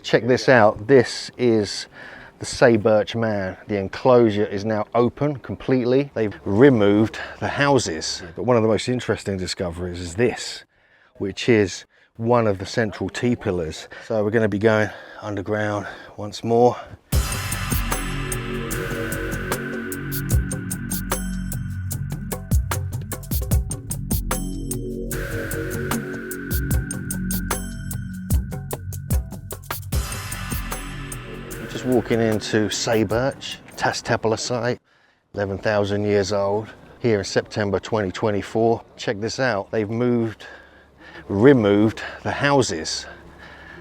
Check this out. This is the Sayburç man. The enclosure is now open completely. They've removed the houses. But one of the most interesting discoveries is this, which is one of the central T-pillars. So we're going to be going underground once more. Just walking into Sayburç, Taş site, 11,000 years old, here in September 2024. Check this out, they've removed the houses.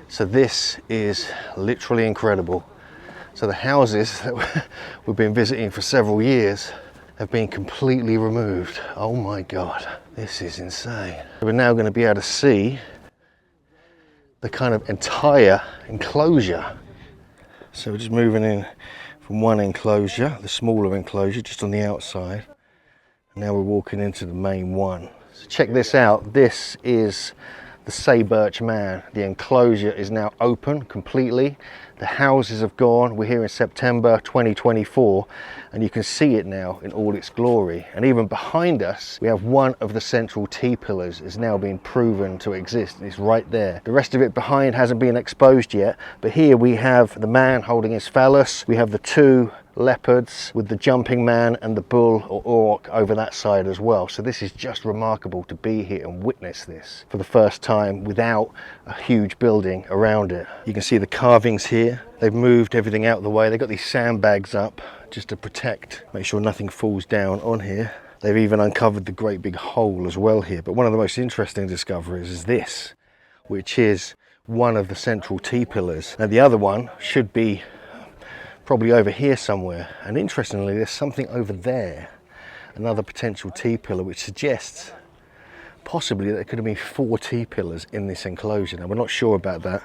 So this is literally incredible. So the houses that we've been visiting for several years have been completely removed. Oh my God, this is insane. We're now going to be able to see the kind of entire enclosure. So we're just moving in from one enclosure, the smaller enclosure, just on the outside. And now we're walking into the main one. So check this out. This is the Sayburç man. The enclosure is now open completely. The houses have gone. We're here in September 2024, and you can see it now in all its glory. And even behind us, we have one of the central T-pillars is now being proven to exist. It's right there. The rest of it behind hasn't been exposed yet, but here we have the man holding his phallus. We have the two leopards with the jumping man and the bull or auroch over that side as well. So this is just remarkable to be here and witness this for the first time without a huge building around it. You can see the carvings here. They've moved everything out of the way. They've got these sandbags up just to protect, make sure nothing falls down on here. They've even uncovered the great big hole as well here. But one of the most interesting discoveries is this, which is one of the central T-pillars. Now the other one should be probably over here somewhere, and interestingly there's something over there, another potential T-pillar, which suggests possibly that there could have been 4 T-pillars in this enclosure. Now we're not sure about that,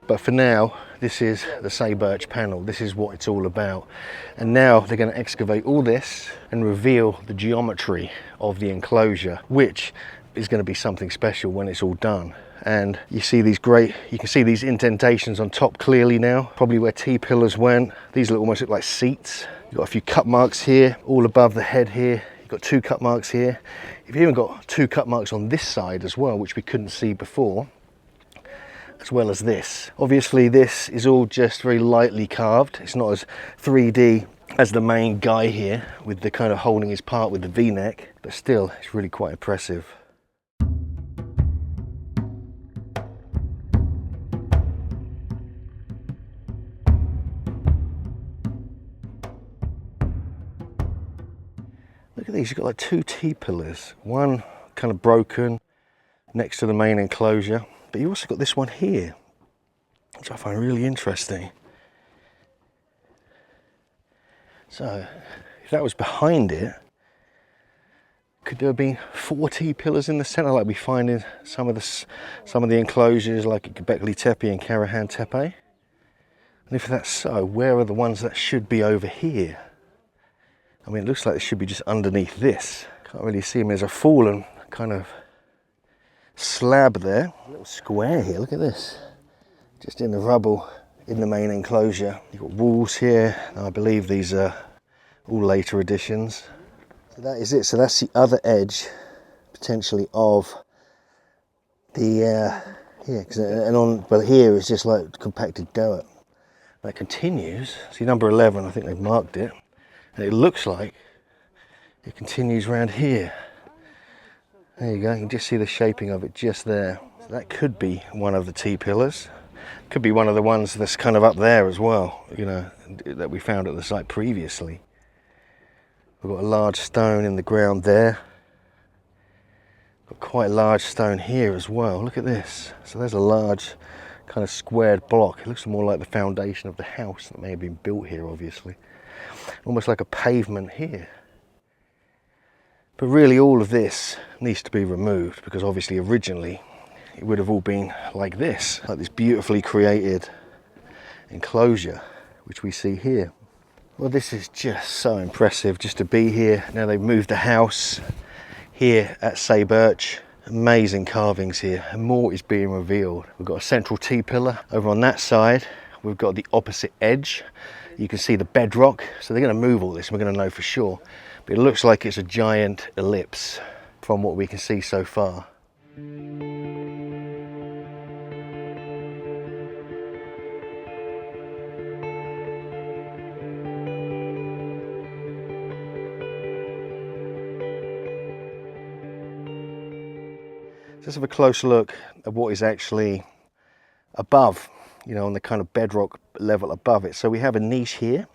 but for now this is the Sayburç panel. This is what it's all about. And now they're going to excavate all this and reveal the geometry of the enclosure, which is going to be something special when it's all done. And you see these you can see these indentations on top clearly now, probably where T-pillars went. These almost look like seats. You've got a few cut marks here, all above the head here. You've got 2 cut marks here. You've even got 2 cut marks on this side as well, which we couldn't see before, as well as this. Obviously this is all just very lightly carved. It's not as 3D as the main guy here with the kind of holding his part with the V-neck, but still it's really quite impressive. Look at these, you've got like 2 T-pillars, one kind of broken next to the main enclosure, but you also got this one here, which I find really interesting. So if that was behind it, could there have been 4 T-pillars in the centre like we find in some of the enclosures like Göbekli Tepe and Karahan Tepe? And if that's so, where are the ones that should be over here? I mean, it looks like it should be just underneath this. Can't really see them. There's a fallen kind of slab there. A little square here, look at this. Just in the rubble in the main enclosure. You've got walls here. Now, I believe these are all later additions. So that is it. So that's the other edge, potentially, of the, but here it's just like compacted dirt. That continues. See, number 11, I think they've marked it. And it looks like it continues around here. There you go, you can just see the shaping of it just there. So that could be one of the T-pillars. Could be one of the ones that's kind of up there as well, you know, that we found at the site previously. We've got a large stone in the ground there. Got quite a large stone here as well, look at this. So there's a large kind of squared block. It looks more like the foundation of the house that may have been built here, obviously. Almost like a pavement here. But really all of this needs to be removed, because obviously originally it would have all been like this beautifully created enclosure which we see here. Well, this is just so impressive just to be here. Now they've moved the house here at Sayburç, Amazing carvings here, and more is being revealed. We've got a central T-pillar over on that side. We've got the opposite edge. You can see the bedrock, so they're going to move all this, and we're going to know for sure. But it looks like it's a giant ellipse from what we can see so far. Let's have a close look at what is actually above, you know, on the kind of bedrock level above it. So we have a niche here,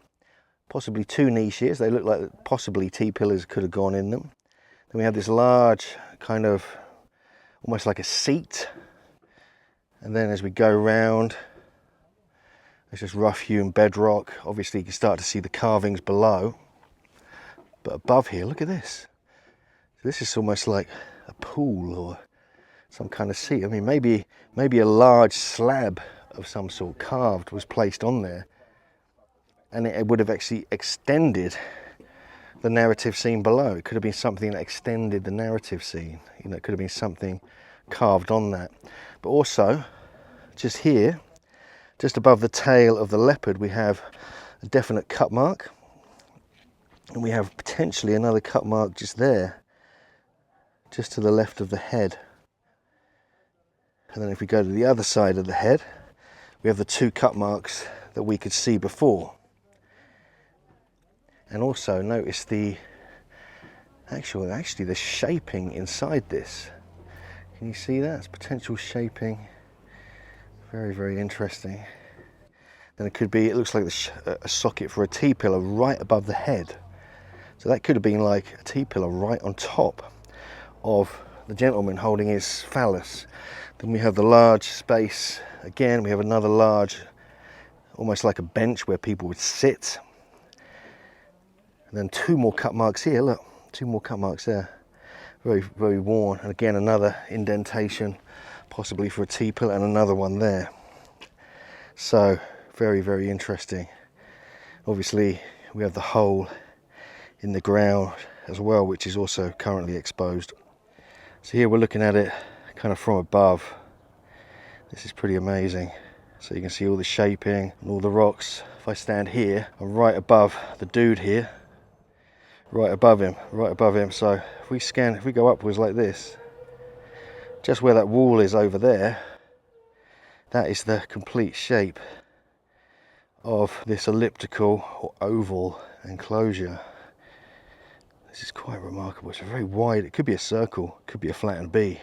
possibly two niches. They look like possibly T-pillars could have gone in them. Then we have this large kind of almost like a seat. And then as we go around, it's just rough hewn bedrock. Obviously you can start to see the carvings below. But above here, look at this. So this is almost like a pool or some kind of seat. I mean, maybe a large slab of some sort carved was placed on there, and it would have actually extended the narrative scene below. It could have been something that extended the narrative scene. You know, it could have been something carved on that. But also, just here, just above the tail of the leopard, we have a definite cut mark, and we have potentially another cut mark just there, just to the left of the head. And then if we go to the other side of the head, we have the two cut marks that we could see before. And also notice the actually the shaping inside this. Can you see that? It's potential shaping. Very, very interesting. Then it could be, it looks like a socket for a T-pillar right above the head. So that could have been like a T-pillar right on top of the gentleman holding his phallus. Then we have the large space. Again, we have another large, almost like a bench where people would sit. And then two more cut marks here, look, two more cut marks there. Very, very worn. And again, another indentation, possibly for a T-pillar, and another one there. So, very, very interesting. Obviously, we have the hole in the ground as well, which is also currently exposed. So here we're looking at it kind of from above. This is pretty amazing. So you can see all the shaping and all the rocks. If I stand here, I'm right above the dude here, right above him. So if we go upwards like this, just where that wall is over there, that is the complete shape of this elliptical or oval enclosure. This is quite remarkable. It's a very wide, it could be a circle, it could be a flattened B.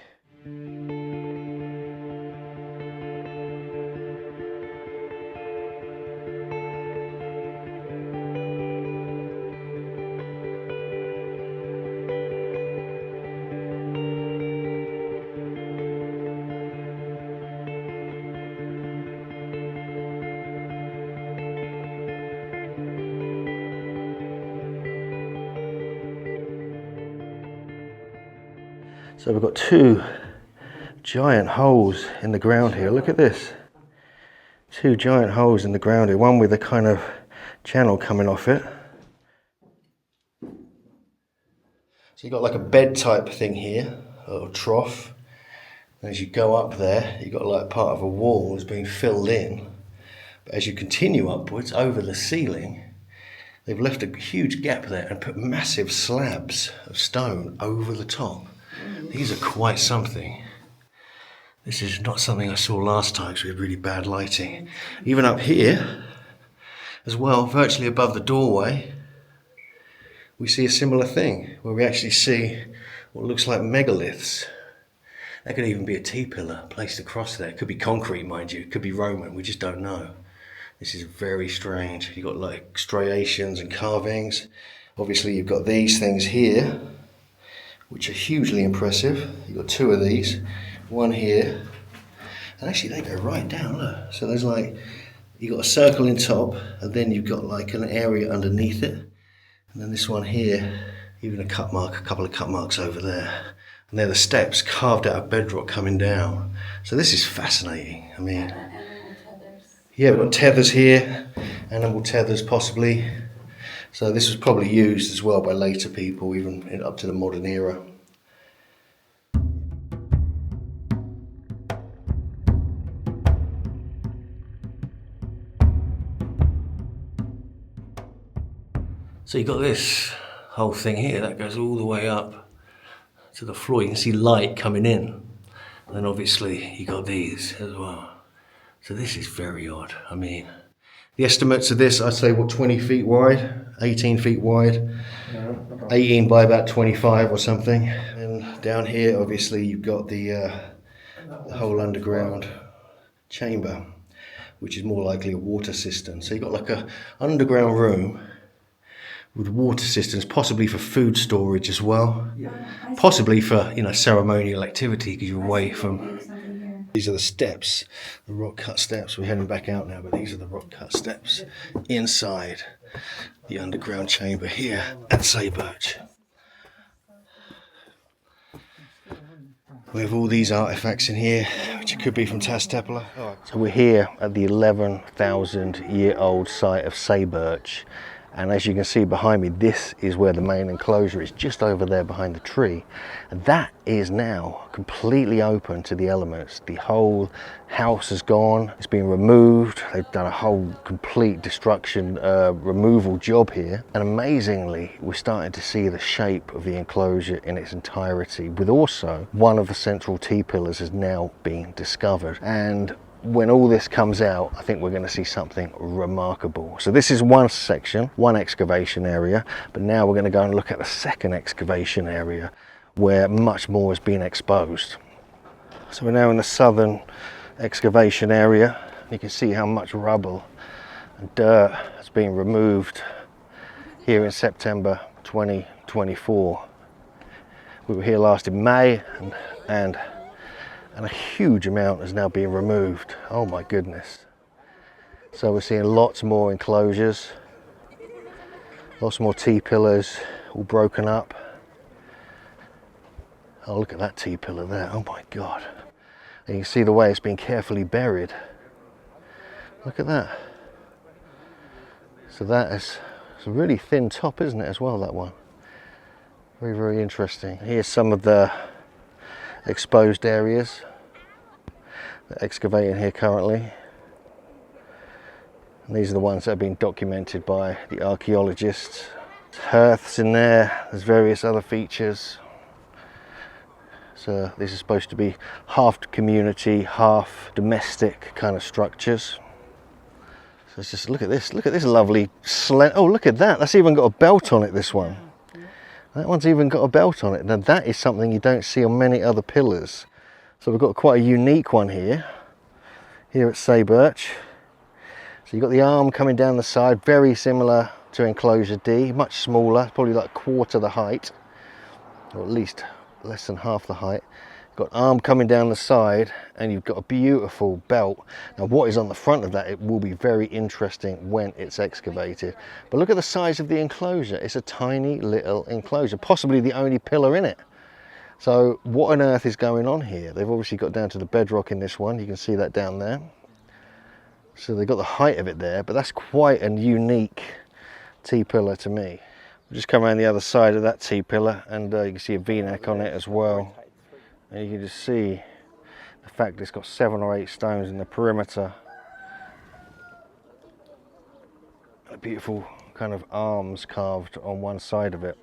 So we've got two giant holes in the ground here. Look at this. Two giant holes in the ground here. One with a kind of channel coming off it. So you've got like a bed type thing here, a little trough. And as you go up there, you've got like part of a wall that's being filled in. But as you continue upwards over the ceiling, they've left a huge gap there and put massive slabs of stone over the top. These are quite something. This is not something I saw last time because we had really bad lighting. Even up here as well, virtually above the doorway, we see a similar thing where we actually see what looks like megaliths. That could even be a T-pillar placed across there. It could be concrete, mind you. It could be Roman. We just don't know. This is very strange. You've got like striations and carvings. Obviously you've got these things here, which are hugely impressive. You've got two of these, one here, and actually they go right down, look. So there's like, you've got a circle in top, and then you've got like an area underneath it, and then this one here, even a cut mark, a couple of cut marks over there. And they're the steps carved out of bedrock coming down. So this is fascinating. I mean, yeah, we've got tethers here, animal tethers possibly. So this was probably used as well by later people, even up to the modern era. So you've got this whole thing here that goes all the way up to the floor. You can see light coming in. And then obviously you got these as well. So this is very odd. I mean, the estimates of this, I'd say, what, 20 feet wide, 18 feet wide, 18 by about 25 or something. And down here, obviously, you've got the whole underground chamber, which is more likely a water cistern. So you've got like a underground room with water cisterns, possibly for food storage as well, possibly for, you know, ceremonial activity because you're away from. These are the steps, the rock cut steps. We're heading back out now, but these are the rock cut steps inside the underground chamber here at Sayburç. We have all these artifacts in here, which could be from Taztepeler. So we're here at the 11,000-year-old site of Sayburç. And as you can see behind me, this is where the main enclosure is, just over there behind the tree. And that is now completely open to the elements. The whole house is gone, it's been removed. They've done a whole complete destruction removal job here. And amazingly, we're starting to see the shape of the enclosure in its entirety, with also one of the central T-pillars has now been discovered. And when all this comes out, I think we're going to see something remarkable. So this is one section, one excavation area, but now we're going to go and look at the second excavation area where much more has been exposed. So we're now in the southern excavation area. You can see how much rubble and dirt has been removed here in September 2024. We were here last in May and a huge amount is now being removed. Oh my goodness. So we're seeing lots more enclosures, lots more T-pillars all broken up. Oh, look at that T-pillar there. Oh my God. And you can see the way it's been carefully buried. Look at that. So that is, it's a really thin top, isn't it, as well, that one. Very, very interesting. Here's some of the exposed areas. They're excavating here currently. And these are the ones that have been documented by the archaeologists. There's hearths in there, there's various other features. So this is supposed to be half community, half domestic kind of structures. So let's just look at this lovely oh, look at that, that's even got a belt on it, this one. That one's even got a belt on it. Now that is something you don't see on many other pillars. So we've got quite a unique one here at Sayburç. So you've got the arm coming down the side, very similar to enclosure D, much smaller, probably like a quarter the height, or at least less than half the height. Got arm coming down the side, and you've got a beautiful belt. Now what is on the front of that, it will be very interesting when it's excavated. But look at the size of the enclosure. It's a tiny little enclosure, possibly the only pillar in it. So what on earth is going on here? They've obviously got down to the bedrock in this one. You can see that down there. So they've got the height of it there, but that's quite a unique T-pillar to me. We'll just come around the other side of that T-pillar, and you can see a V-neck on it as well. And you can just see the fact that it's got 7 or 8 stones in the perimeter. A beautiful kind of arms carved on one side of it.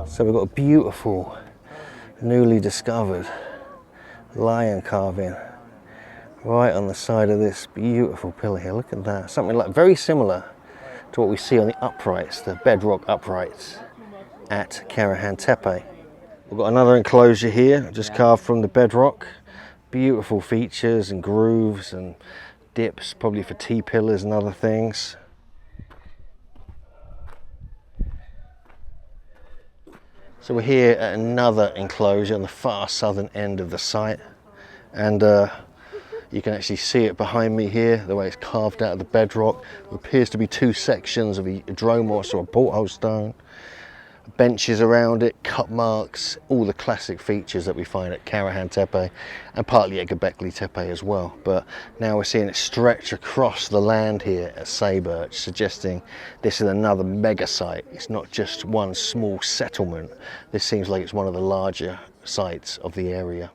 So we've got a beautiful, newly discovered lion carving right on the side of this beautiful pillar here. Look at that. Something like very similar to what we see on the uprights, the bedrock uprights at Karahan Tepe. We've got another enclosure here, just carved from the bedrock. Beautiful features and grooves and dips, probably for T-pillars and other things. So we're here at another enclosure on the far southern end of the site, and you can actually see it behind me here, the way it's carved out of the bedrock. There appears to be 2 sections of a dromos or a porthole stone. benches around it, cut marks, all the classic features that we find at Karahan Tepe and partly at Göbekli Tepe as well. But now we're seeing it stretch across the land here at Sayburç, suggesting this is another mega site. It's not just one small settlement. This seems like it's one of the larger sites of the area.